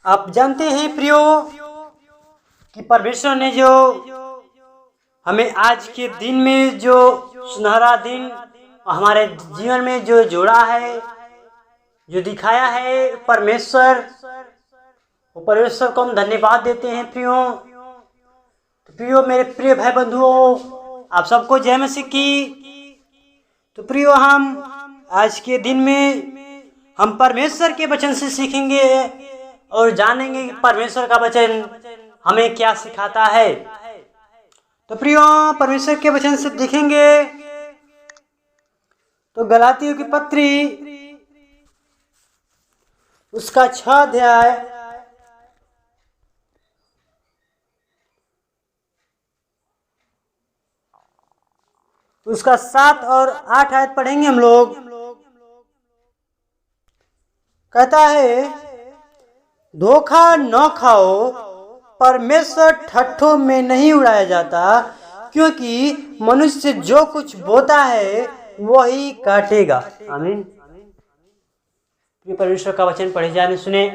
आप जानते हैं प्रियो कि परमेश्वर ने जो हमें आज के दिन में जो सुनहरा दिन हमारे जीवन में जो जोड़ा है, जो दिखाया है परमेश्वर, वो परमेश्वर को हम धन्यवाद देते हैं प्रियो। तो प्रियो, मेरे प्रिय भाई बंधुओं, आप सबको जय मसीह की। तो प्रियो, हम आज के दिन में हम परमेश्वर के वचन से सीखेंगे और जानेंगे कि परमेश्वर का वचन हमें क्या सिखाता है। तो प्रियो, परमेश्वर के वचन से देखेंगे तो गलातियों की पत्री उसका 6 अध्याय उसका 7 और 8 आयत पढ़ेंगे हम लोग। कहता है, धोखा न खाओ, परमेश्वर ठट्ठों में नहीं उड़ाया जाता, क्योंकि मनुष्य जो कुछ बोता है वही काटेगा। आमीन। परमेश्वर का वचन पढ़े जाने सुने,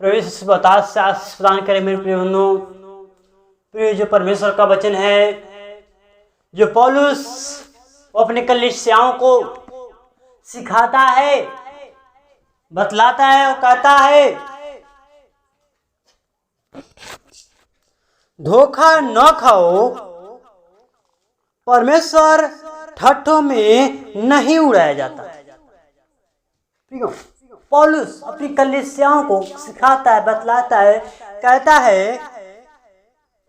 प्रवेश प्रदान करे मेरे प्रिय बंधुओं। प्रिय, जो परमेश्वर का वचन है, जो पौलुस अपने कलीसियाओं को सिखाता है, बतलाता है और कहता है, धोखा न खाओ, परमेश्वर ठट्ठों में नहीं उड़ाया जाता। पौलुस अपनी कलीसियाओं को सिखाता है, बतलाता है, कहता है,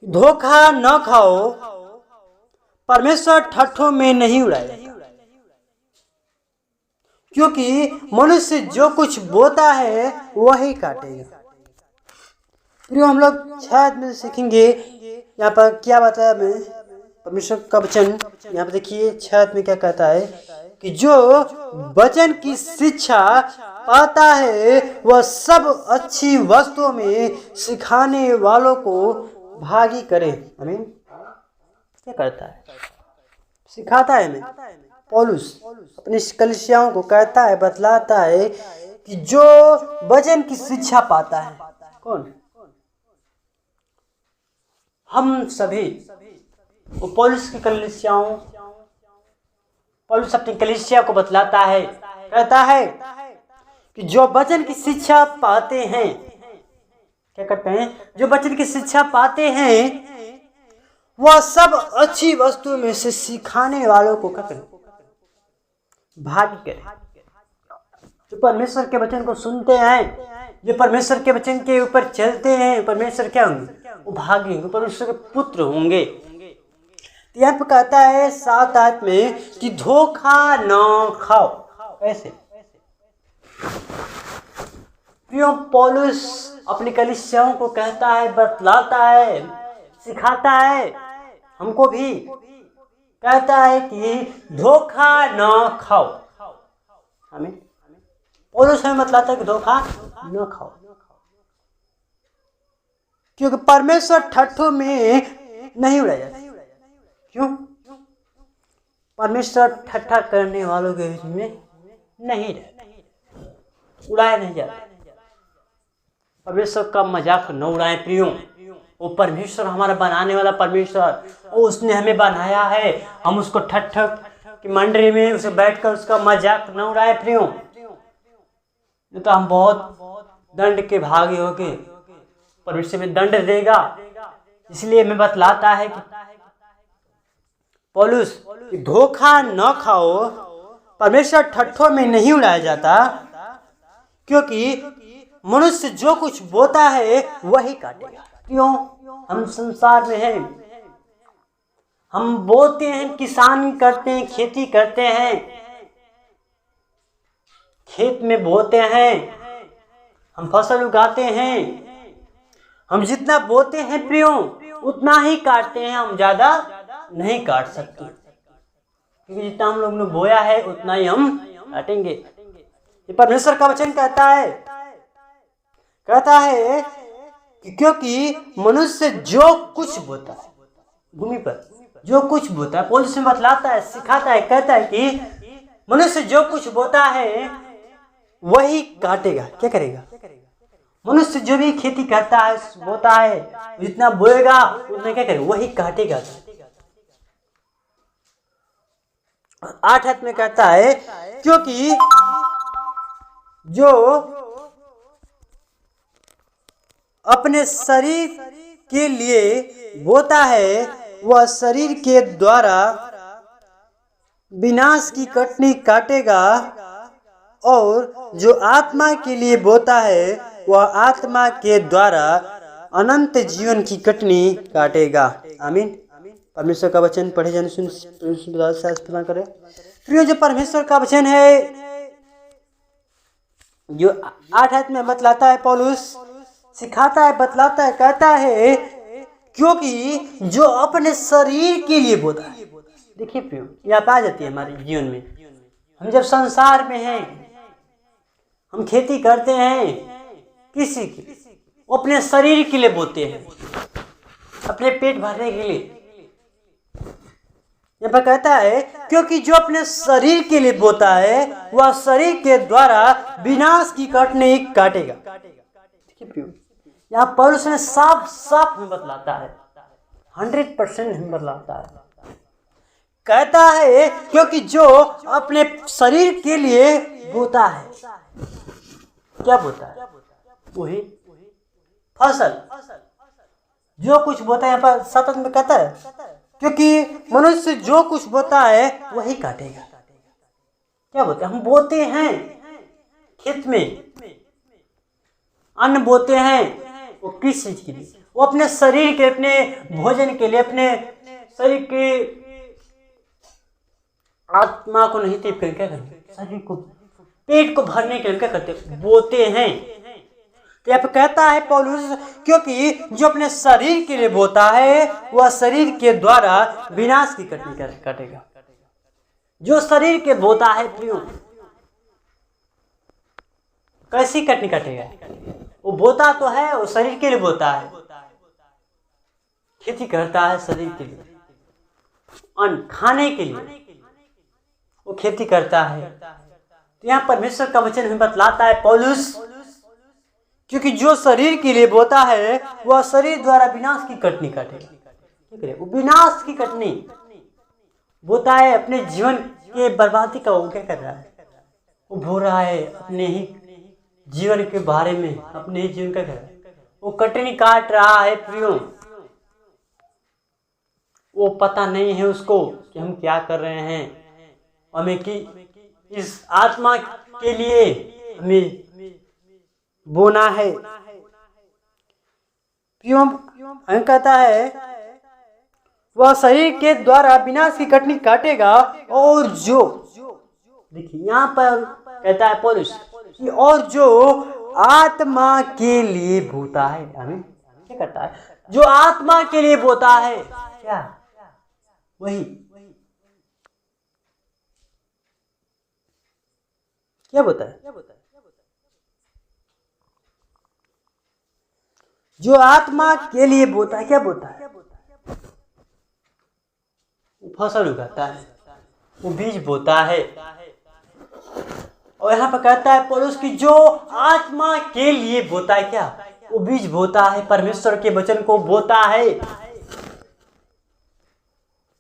धोखा न खाओ, परमेश्वर ठट्ठों में नहीं उड़ाया जाता, क्योंकि मनुष्य जो कुछ बोता है वही काटेगा। प्रियो, हम लोग शायद में सीखेंगे यहाँ पर क्या बताया मैं, परमेश्वर का वचन यहाँ पर देखिए 6 में क्या कहता है कि जो वचन की शिक्षा पाता है वह सब अच्छी वस्तुओं में सिखाने वालों को भागी करे। आमीन। क्या करता है? सिखाता है। मैं पौलुस अपनी कलीसियाओं को कहता है, बतलाता है कि जो वचन की शिक्षा पाता है, कौन? हम सभी। वो पौलुस की कलीसियाओं, पौलुस अपनी कलीसिया को बतलाता है, कहता है कि जो वचन की शिक्षा पाते हैं, क्या करते हैं? जो वचन की शिक्षा पाते हैं वह सब अच्छी वस्तु में से सिखाने वालों को क्या करें? भागी करें। जो परमेश्वर के वचन को सुनते हैं, जो परमेश्वर के वचन के ऊपर चलते हैं, परमेश्वर क्या होंगे? वो भागी होंगे, परमेश्वर के पुत्र होंगे। तो यहाँ पर कहता है 7 आयत में कि धोखा न खाओ। ऐसे प्रियो, पौलुस अपनी कलीसियाओं को कहता है, बतलाता है, सिखाता है, हमको भी कहता है कि धोखा न खाओ। हमें पौलुस हमें बतलाता है कि धोखा न खाओ, क्योंकि परमेश्वर ठट्ठों में नहीं उड़ाया जाता। क्यों? परमेश्वर ठट्ठा करने वालों के बीच में नहीं रहता, उड़ाया नहीं जाता। परमेश्वर का मजाक न उड़ाए प्रियो। वो परमेश्वर हमारा बनाने वाला परमेश्वर, वो उसने हमें बनाया है, हम उसको ठट्ठ की मंडली में उसे बैठकर उसका मजाक न उड़ाए प्रियो। नहीं तो हम बहुत दंड के भागी होके परमेश्वर में दंड देगा। इसलिए मैं बतलाता है कि पौलुस, धोखा न खाओ, परमेश्वर ठट्ठों में नहीं उड़ाया जाता, क्योंकि मनुष्य जो कुछ बोता है वही काटेगा। क्यों? हम संसार में हैं, हम बोते हैं, किसान करते हैं, खेती करते हैं, खेत में बोते हैं, हम फसल उगाते हैं। हम जितना बोते हैं प्रियो उतना ही काटते हैं, हम ज्यादा नहीं काट सकते, क्योंकि जितना हम लोग ने बोया है उतना ही हम काटेंगे। ये परमेश्वर का वचन कहता है कि क्योंकि मनुष्य जो कुछ बोता है, भूमि पर जो कुछ बोता है, पौलुस में बतलाता है, सिखाता है, कहता है कि मनुष्य जो कुछ बोता है वही काटेगा। क्या करेगा? मनुष्य जो भी खेती करता है, बोता है, जितना बोएगा उतना क्या करेगा, वही काटेगा। 8 में कहता है क्योंकि जो अपने शरीर के लिए बोता है वह शरीर के द्वारा विनाश की कटनी काटेगा, और जो आत्मा के लिए बोता है वह आत्मा के द्वारा अनंत जीवन की कटनी काटेगा। आमीन। परमेश्वर का वचन पढ़े जाने सुन करें। प्रिय, जो परमेश्वर का वचन है जो 8 में बतलाता है, पौलुस सिखाता है, बतलाता है, कहता है क्योंकि जो अपने शरीर के लिए बोता है। देखिए प्रियो, यह आ जाती है हमारे जीवन में। हम जब संसार में हैं, हम खेती करते हैं किसी के, वो अपने शरीर के लिए बोते हैं, अपने पेट भरने के लिए। यहाँ पर कहता है क्योंकि जो अपने शरीर के लिए बोता है वह शरीर के द्वारा विनाश की कटनी काटेगा। यहाँ पौलुस ने साफ साफ में बतलाता है, 100% में बतलाता है। कहता है क्योंकि जो अपने शरीर के लिए बोता है, क्या बोता है, वही फसल जो कुछ बोता है। यहाँ पर 7 में कहता है क्योंकि मनुष्य जो कुछ बोता है वही काटेगा। क्या बोते हैं, हम बोते हैं खेत में, अन्न बोते हैं, वो किस चीज के लिए, वो अपने शरीर के, अपने भोजन के लिए, अपने शरीर के आत्मा को नहीं तो क्या करते, शरीर को, पेट को भरने के लिए क्या करते, बोते हैं। तो यहाँ पे कहता है पौलुस क्योंकि जो अपने शरीर के लिए बोता है वह शरीर के द्वारा विनाश की कटनी काटेगा। जो शरीर के बोता है प्रियो, कैसी कटनी काटेगा, वो बोता तो है, वो शरीर के लिए बोता है, खेती करता है शरीर के लिए, अन्न खाने के लिए वो खेती करता है। तो यहाँ परमेश्वर का वचन हमें बतलाता है पौलुस क्योंकि जो शरीर के लिए बोता है वह शरीर द्वारा विनाश की कटनी काटेगा। वो विनाश की कटनी बोता है, अपने जीवन के बर्बादी का वो क्या कर रहा है, वो बो रहा है अपने ही जीवन के बारे में, अपने ही जीवन का कर रहा है, वो कटनी काट रहा है प्रियो। वो पता नहीं है उसको कि हम क्या कर रहे हैं, हमें कि इस आत्मा के लिए हमें बोना है। प्रियो, कहता है वह शरीर के द्वारा विनाश की कटनी काटेगा, और जो, देखिए यहाँ पर कहता है पौलुस कि और जो आत्मा के लिए बोता है। आमीन। क्या करता है, जो आत्मा के लिए बोता है, क्या वही क्या बोता है, जो आत्मा के लिए बोता है, क्या बोता है, वो फसल उगाता है, वो बीज बोता है। और यहाँ पर कहता है पौलुस कि जो आत्मा के लिए बोता है, क्या वो बीज बोता है, परमेश्वर के वचन को बोता है।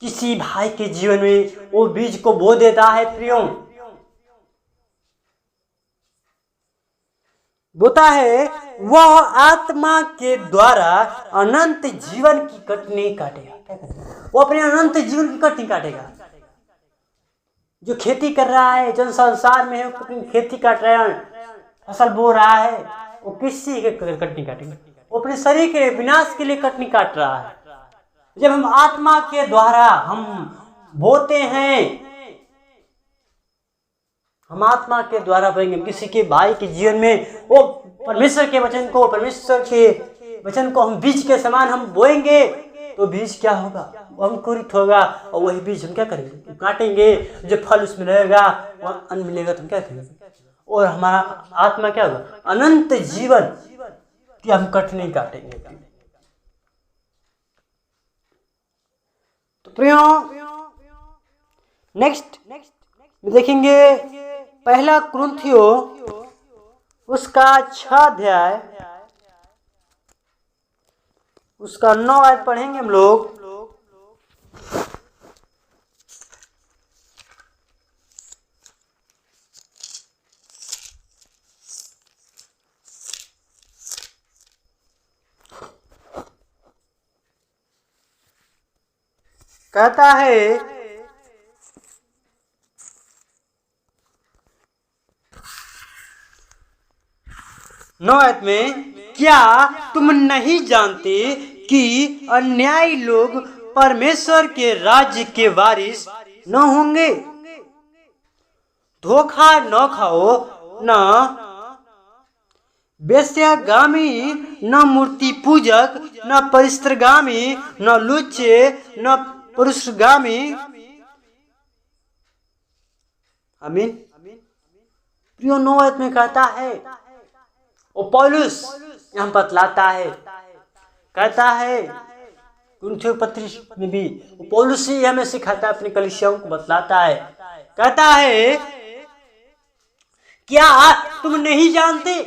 किसी भाई के जीवन में वो बीज को बो देता है प्रियो, बोता है, वह आत्मा के द्वारा अनंत जीवन की कटनी काटेगा। वो अपने अनंत जीवन की कटनी काटेगा। जो खेती कर रहा है, जो संसार में है, अपनी खेती काट रहा है, फसल बो रहा है, वो किसी के कटनी काटेगा, वो अपने शरीर के विनाश के लिए कटनी काट रहा है। जब हम आत्मा के द्वारा हम बोते हैं, हम आत्मा के द्वारा बोएंगे, किसी के भाई के जीवन में वो परमेश्वर के वचन को, परमेश्वर के वचन को हम बीज के समान हम बोएंगे, तो बीज क्या होगा, वो अंकुरित होगा, और वही बीज हम क्या करेंगे, काटेंगे, जो फल उसमें रहेगा वो अन्न मिलेगा, तो हम क्या करेंगे, और हमारा आत्मा क्या होगा, अनंत जीवन की हम कटनी काटेंगे। तो प्रियो, नेक्स्ट देखेंगे 1 कुरिन्थियों उसका 6 अध्याय उसका 9 आयत पढ़ेंगे हम लोग। कहता है 9 आयत में, क्या तुम नहीं जानते कि अन्यायी लोग परमेश्वर के राज्य के वारिस न होंगे? धोखा न खाओ, न वेश्यागामी, न मूर्ति पूजक, न परिस्त्रगामी, न लुच्चे, न पुरुषगामी। आमीन। प्रियो 9 आयत में कहता है, और पौलुस यहाँ बतलाता है, कहता है कुरिन्थियों पत्री में भी पौलुस ही हमें सिखाता है, अपनी कलीसियाओं को बतलाता है। कहता है क्या तुम नहीं जानते?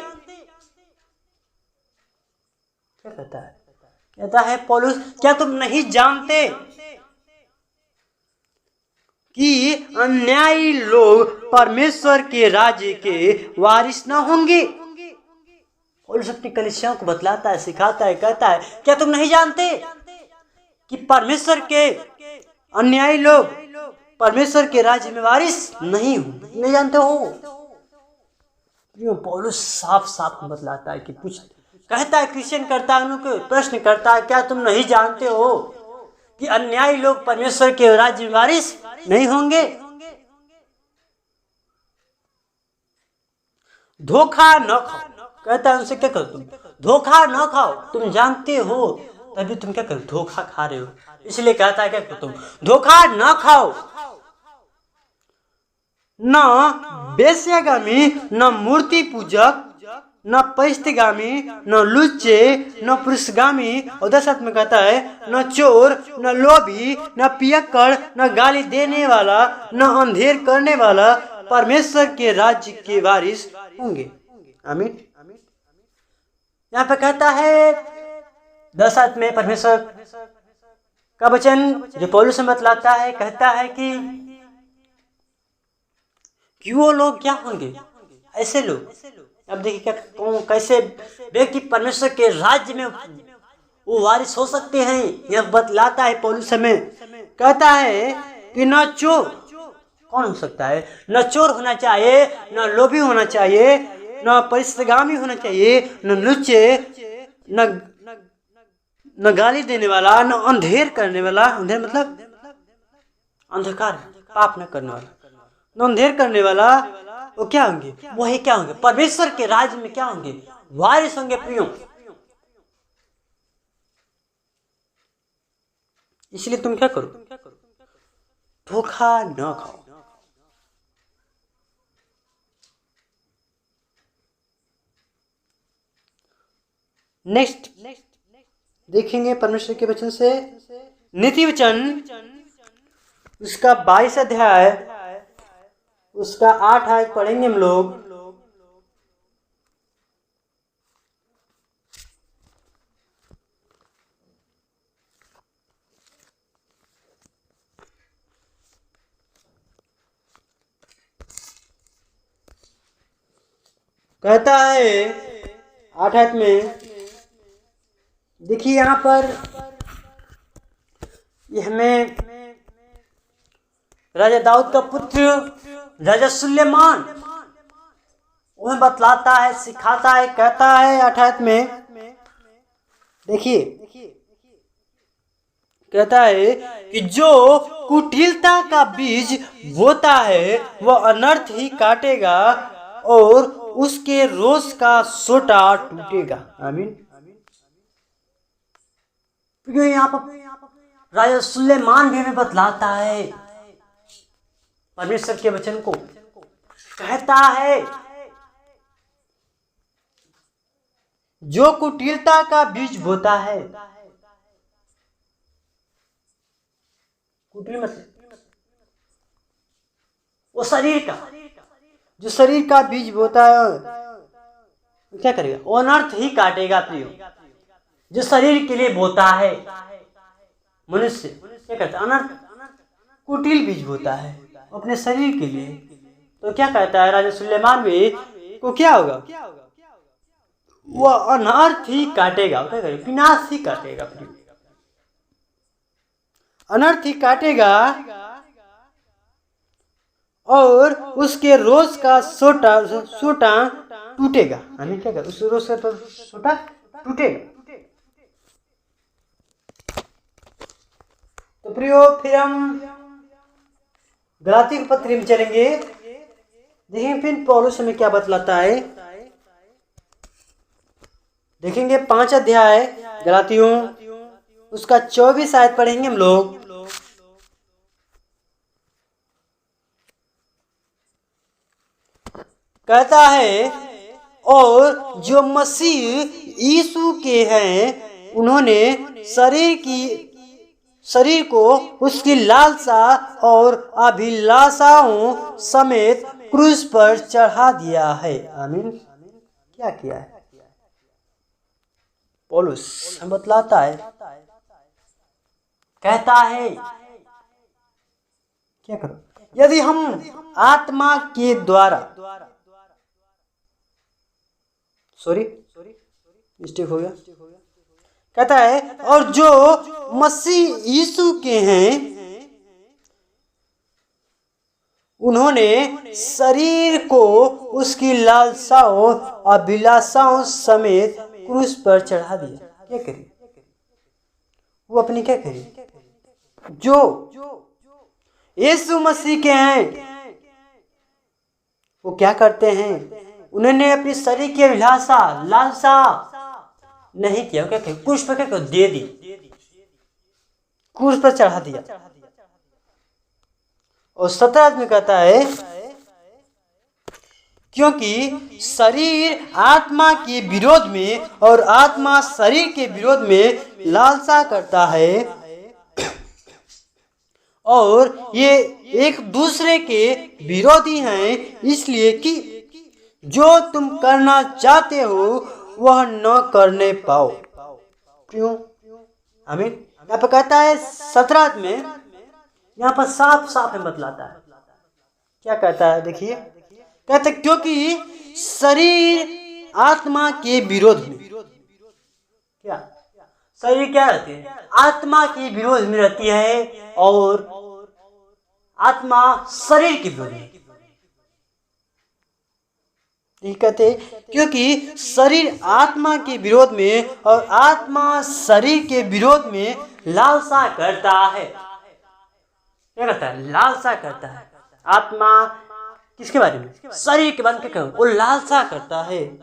क्या कहता है? कहता है पौलुस, क्या तुम नहीं जानते कि अन्यायी लोग परमेश्वर के राज्य के वारिस न होंगे? पौलुस अपनी कलीसियाओं को बतलाता है, सिखाता है, कहता है क्या तुम नहीं जानते कि परमेश्वर के अन्यायी लोग परमेश्वर के राज्य में वारिस नहीं जानते हो? पौलुस साफ साफ बतलाता है कि पूछ कहता है, क्रिश्चियन करता है, उनको प्रश्न करता है, क्या तुम नहीं जानते हो कि अन्यायी लोग परमेश्वर के राज्य में वारिस नहीं होंगे? धोखा न खाओ, कहता है उनसे, क्या करो तुम? धोखा न खाओ। तुम जानते हो तभी तुम क्या करो? धोखा खा रहे हो। इसलिए कहता है क्या करो तुम? धोखा न खाओ। न वेश्यागामी, न मूर्ति पूजक, न परिस्त्रगामी, न लुच्चे, न पुरुषगामी, और 10 में कहता है न चोर, न लोभी, न पियक्कड़, न गाली देने वाला, न अंधेर करने वाला परमेश्वर के राज्य के वारिस होंगे। आमीन। यहाँ पे कहता है 10 में परमेश्वर का वचन जो पौलुस में बतलाता है, कहता है कि वो लोग क्या होंगे? ऐसे लोग। अब देखिए क्या कैसे व्यक्ति परमेश्वर के राज्य में वो वारिस हो सकते हैं, यह बतलाता है पौलुस में। कहता है कि न चोर, कौन हो सकता है? न चोर होना चाहिए, न लोभी होना चाहिए, न परिस्त्रगामी होना चाहिए, न लुच्चे, न गाली देने वाला, न अंधेर करने वाला। अंधेर मतलब अंधकार, पाप न करने वाला। न अंधेर करने वाला, वो क्या होंगे? वही क्या होंगे? परमेश्वर के राज्य में क्या होंगे? वारिस होंगे। प्रियो, इसलिए तुम क्या करो? धोखा न खाओ। नेक्स्ट देखेंगे परमेश्वर के वचन से नीति वचन, उसका 22 अध्याय, उसका 8 आयत पढ़ेंगे हम लोग। कहता है 8 आयत में, देखिए यहाँ पर ये हमें राजा दाऊद का पुत्र राजा सुलेमान वह बतलाता है, सिखाता है। कहता है 8 आयत में, देखिए कहता है कि जो कुटिलता का बीज बोता है वह अनर्थ ही काटेगा और उसके रोष का सोटा टूटेगा। आमीन। यहाँ पर राजा सुलेमान भी हमें बतलाता है परमेश्वर के वचन को। कहता है जो कुटिलता का बीज बोता है, कुटिल मतलब वो शरीर का, जो शरीर का बीज बोता है क्या करेगा? वो अनर्थ ही काटेगा। प्रियो, जो शरीर के लिए बोता है, मनुष्य क्या कहता है, अनर्थ कुटिल बीज बोता है अपने शरीर के लिए, तो क्या कहता है राजा सुलेमान भी को क्या होगा, वह अनर्थ ही काटेगा, क्या करेगा, विनाश ही काटेगा, अनर्थ ही काटेगा और उसके रोज का सोटा टूटेगा। हमें क्या कर, उस रोज का सोटा टूटेगा। तो प्रियो फिर हम गलाती के पत्र में चलेंगे, देखेंगे फिर पौलुस हमें क्या बतलाता है। देखेंगे 5 अध्याय गलातियों, उसका 24 आयत पढ़ेंगे हम लोग। कहता है, और जो मसीह यीशु के हैं उन्होंने शरीर को उसकी लालसा और अभिलाषाओं समेत क्रूस पर चढ़ा दिया है। आमीन। क्या किया है पौलुस, हम बतलाता है, कहता है क्या करो, यदि हम आत्मा के द्वारा, सॉरी मिस्टेक हो गया, कहता है, और जो मसीह यीशु के हैं उन्होंने शरीर को उसकी लालसाओं अभिलाषाओं समेत क्रूस पर चढ़ा दिया। क्या करी वो, अपनी क्या करी, जो यीशु मसीह के हैं वो क्या करते हैं, उन्होंने अपनी शरीर की अभिलाषा लालसा नहीं किया, क्या कहे, क्रूस पर क्या दे दी, क्रूस पर चढ़ा दिया। और 17 में कहता है, क्योंकि शरीर आत्मा के विरोध में और आत्मा शरीर के विरोध में लालसा करता है और ये एक दूसरे के विरोधी हैं, इसलिए कि जो तुम करना चाहते हो वह न करने पाओ। क्यों? आमीन। यहाँ पर कहता है 17 में, यहाँ पर साफ साफ में बतलाता है, क्या कहता है देखिए, कहते क्योंकि शरीर आत्मा के विरोध में, क्या शरीर क्या रहती है, आत्मा के विरोध में रहती है और आत्मा शरीर के विरोध में। ये कहते क्योंकि शरीर आत्मा के विरोध में और आत्मा शरीर के विरोध में लालसा करता है। क्या करता है, लालसा करता है। आत्मा किसके बारे में, शरीर के बारे में क्या कहता है, वो लालसा करता है,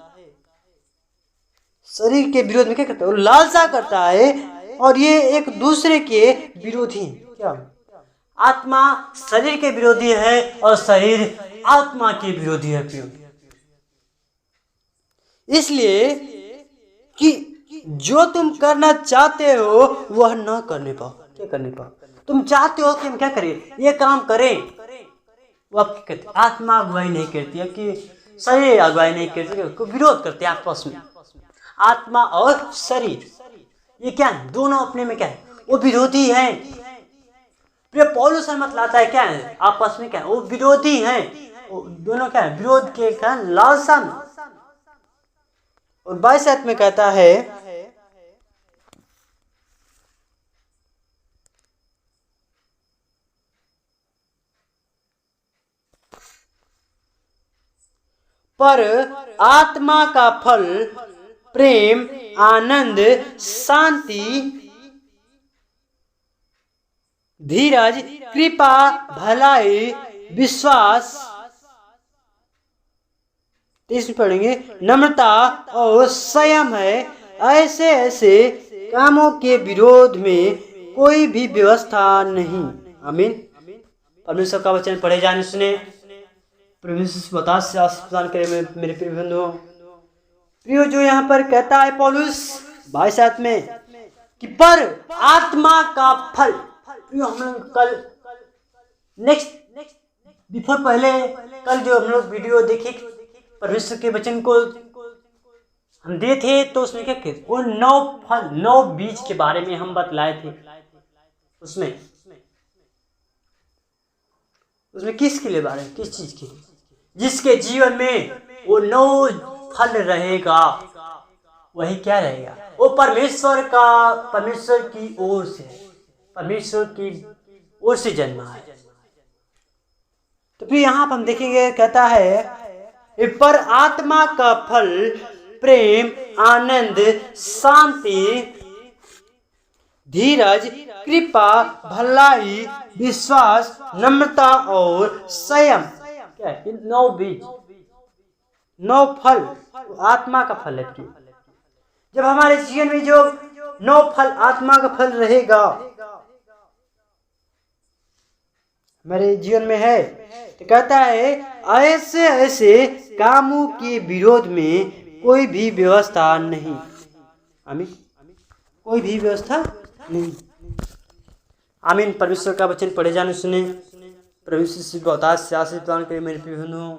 शरीर के विरोध में क्या करता है, वो लालसा करता है और ये एक दूसरे के विरोधी हैं। क्या, आत्मा शरीर के विरोधी है और शरीर आत्मा के विरोधी है। इसलिए कि जो तुम करना चाहते हो वह न करने पाओ। क्या करने पाओ, तुम चाहते हो कि हम क्या करें, ये काम करें, वो आप क्या कहते, आत्मा अगुवाई नहीं करती है, कि शरीर अगुवाई नहीं करती, विरोध करते हैं आपस में। आत्मा और शरीर ये क्या है, दोनों अपने में क्या है, वो विरोधी हैं। फिर पौलुस मतलाता है क्या है, आपस में क्या है, वो विरोधी हैं, दोनों क्या है, विरोध के कारण लालसा में। और 22 में कहता है, पर आत्मा का फल प्रेम, आनंद, शांति, धीरज, कृपा, भलाई, विश्वास, इसमें पढ़ेंगे नम्रता और संयम है। ऐसे ऐसे कामों के विरोध में कोई भी व्यवस्था नहीं। आमीन। परमेश्वर का वचन पढ़े जाने सुने, परमेश्वर बता से आशीर्वाद करे मेरे प्रिय बंधुओं। प्रियो, जो यहाँ पर कहता है पौलुस 22 में कि पर आत्मा का फल, प्रियो हम लोग कल नेक्स्ट बिफोर पहले कल जो हम लोग वीडियो देखे परमेश्वर के वचन को हम दिए थे तो उसमें क्या थे, वो 9 फल 9 बीज के बारे में हम बतलाए थे। उसमें किसके लिए बारे में, किस चीज के, जिसके जीवन में वो 9 फल रहेगा वही क्या रहेगा, वो परमेश्वर की ओर से, परमेश्वर की ओर से जन्मा है। तो फिर यहाँ पर हम देखेंगे, कहता है पर आत्मा का फल प्रेम, आनंद, शांति, धीरज, कृपा, भलाई, विश्वास, नम्रता और संयम, क्या है, 9 बीज, 9 फल आत्मा का फल है। जब हमारे जीवन में जो 9 फल आत्मा का फल रहेगा हमारे जीवन में है, तो कहता है ऐसे ऐसे कामों के विरोध में कोई भी व्यवस्था नहीं। आमीन, कोई भी व्यवस्था नहीं। आमीन। परमेश्वर का वचन पढ़े जाने सुने, परमेश्वर से बहुत से आशीष प्रदान करे मेरे प्रिय बंधुओं।